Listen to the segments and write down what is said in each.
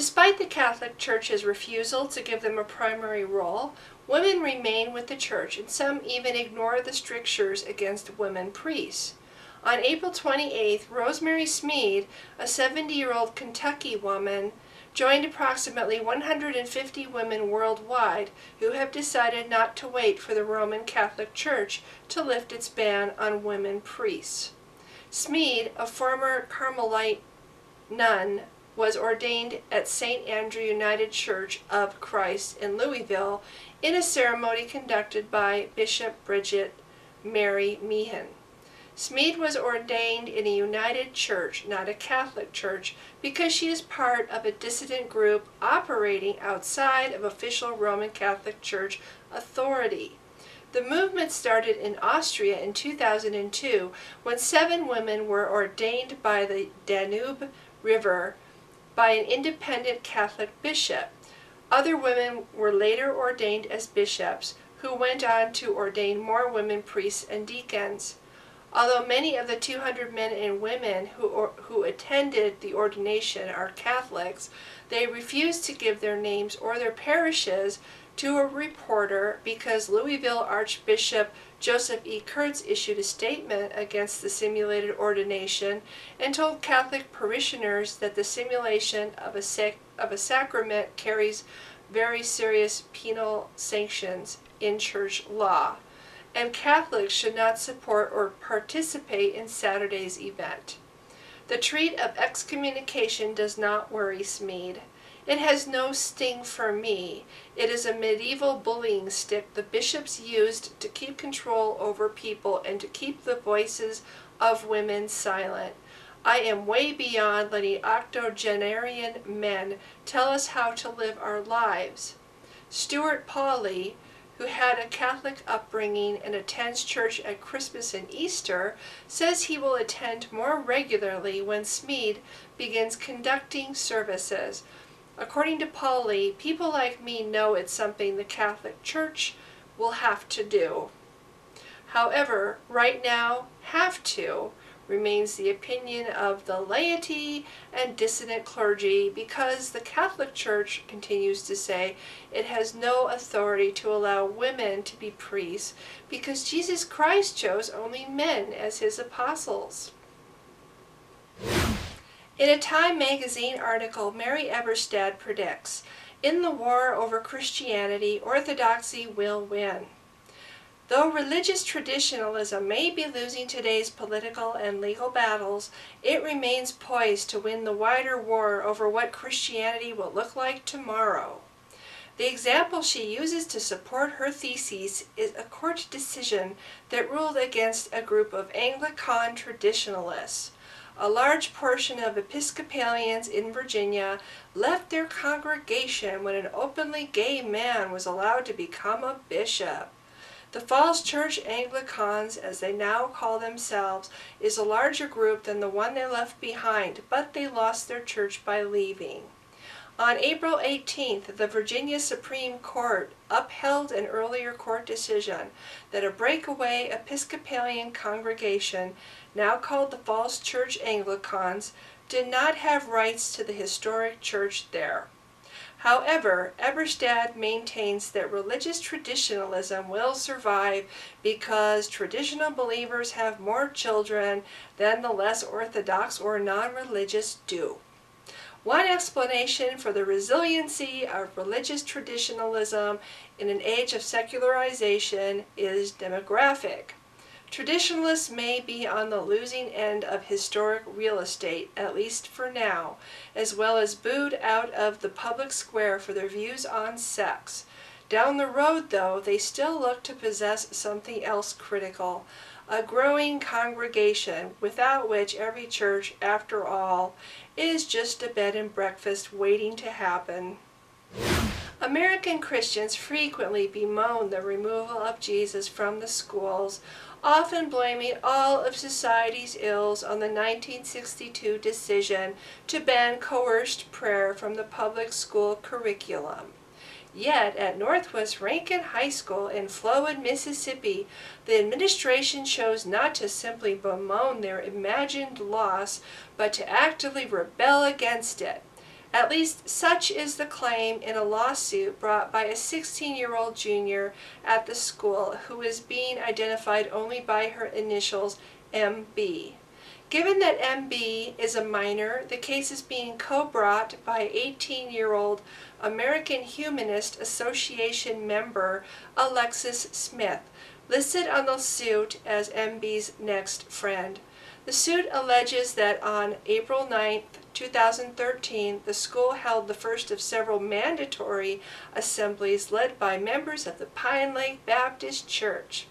Despite the Catholic Church's refusal to give them a primary role, women remain with the Church, and some even ignore the strictures against women priests. On April 28th, Rosemary Smead, a 70-year-old Kentucky woman, joined approximately 150 women worldwide who have decided not to wait for the Roman Catholic Church to lift its ban on women priests. Smead, a former Carmelite nun, was ordained at St. Andrew United Church of Christ in Louisville in a ceremony conducted by Bishop Bridget Mary Meehan. Smead was ordained in a United Church, not a Catholic church, because she is part of a dissident group operating outside of official Roman Catholic Church authority. The movement started in Austria in 2002 when 7 women were ordained by the Danube River by an independent Catholic bishop. Other women were later ordained as bishops, who went on to ordain more women priests and deacons. Although many of the 200 men and women who attended the ordination are Catholics, they refused to give their names or their parishes to a reporter because Louisville Archbishop Joseph E. Kurtz issued a statement against the simulated ordination and told Catholic parishioners that the simulation of a sacrament carries very serious penal sanctions in church law, and Catholics should not support or participate in Saturday's event. The threat of excommunication does not worry Smead. It has no sting for me. It is a medieval bullying stick the bishops used to keep control over people and to keep the voices of women silent. I am way beyond letting octogenarian men tell us how to live our lives. Stuart Pauly, who had a Catholic upbringing and attends church at Christmas and Easter, says he will attend more regularly when Smead begins conducting services. According to Pauly, people like me know it's something the Catholic Church will have to do. However, right now, have to remains the opinion of the laity and dissident clergy, because the Catholic Church continues to say it has no authority to allow women to be priests because Jesus Christ chose only men as his apostles. In a Time magazine article, Mary Eberstad predicts, "In the war over Christianity, orthodoxy will win." Though religious traditionalism may be losing today's political and legal battles, it remains poised to win the wider war over what Christianity will look like tomorrow. The example she uses to support her thesis is a court decision that ruled against a group of Anglican traditionalists. A large portion of Episcopalians in Virginia left their congregation when an openly gay man was allowed to become a bishop. The Falls Church Anglicans, as they now call themselves, is a larger group than the one they left behind, but they lost their church by leaving. On April 18th, the Virginia Supreme Court upheld an earlier court decision that a breakaway Episcopalian congregation, now called the Falls Church Anglicans, did not have rights to the historic church there. However, Eberstad maintains that religious traditionalism will survive because traditional believers have more children than the less orthodox or non-religious do. One explanation for the resiliency of religious traditionalism in an age of secularization is demographic. Traditionalists may be on the losing end of historic real estate, at least for now, as well as booed out of the public square for their views on sex. Down the road, though, they still look to possess something else critical, a growing congregation, without which every church, after all, is just a bed and breakfast waiting to happen. American Christians frequently bemoan the removal of Jesus from the schools, often blaming all of society's ills on the 1962 decision to ban coerced prayer from the public school curriculum. Yet, at Northwest Rankin High School in Flowood, Mississippi, the administration chose not to simply bemoan their imagined loss, but to actively rebel against it. At least such is the claim in a lawsuit brought by a 16-year-old junior at the school who is being identified only by her initials MB. Given that MB is a minor, the case is being co-brought by 18-year-old American Humanist Association member Alexis Smith, listed on the suit as MB's next friend. The suit alleges that on April 9, 2013, the school held the first of several mandatory assemblies led by members of the Pine Lake Baptist Church.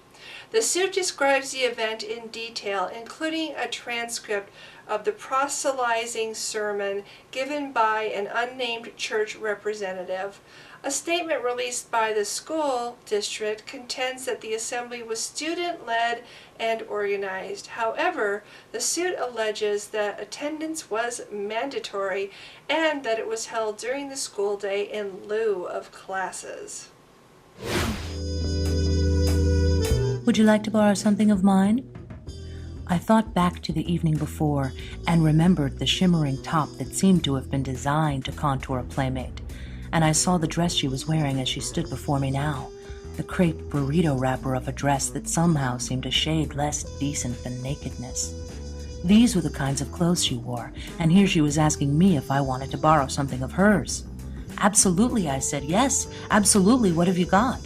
The suit describes the event in detail, including a transcript of the proselytizing sermon given by an unnamed church representative. A statement released by the school district contends that the assembly was student-led and organized. However, the suit alleges that attendance was mandatory and that it was held during the school day in lieu of classes. Would you like to borrow something of mine? I thought back to the evening before and remembered the shimmering top that seemed to have been designed to contour a playmate, and I saw the dress she was wearing as she stood before me now, the crepe burrito wrapper of a dress that somehow seemed a shade less decent than nakedness. These were the kinds of clothes she wore, and here she was asking me if I wanted to borrow something of hers. Absolutely, I said. Yes, absolutely. What have you got?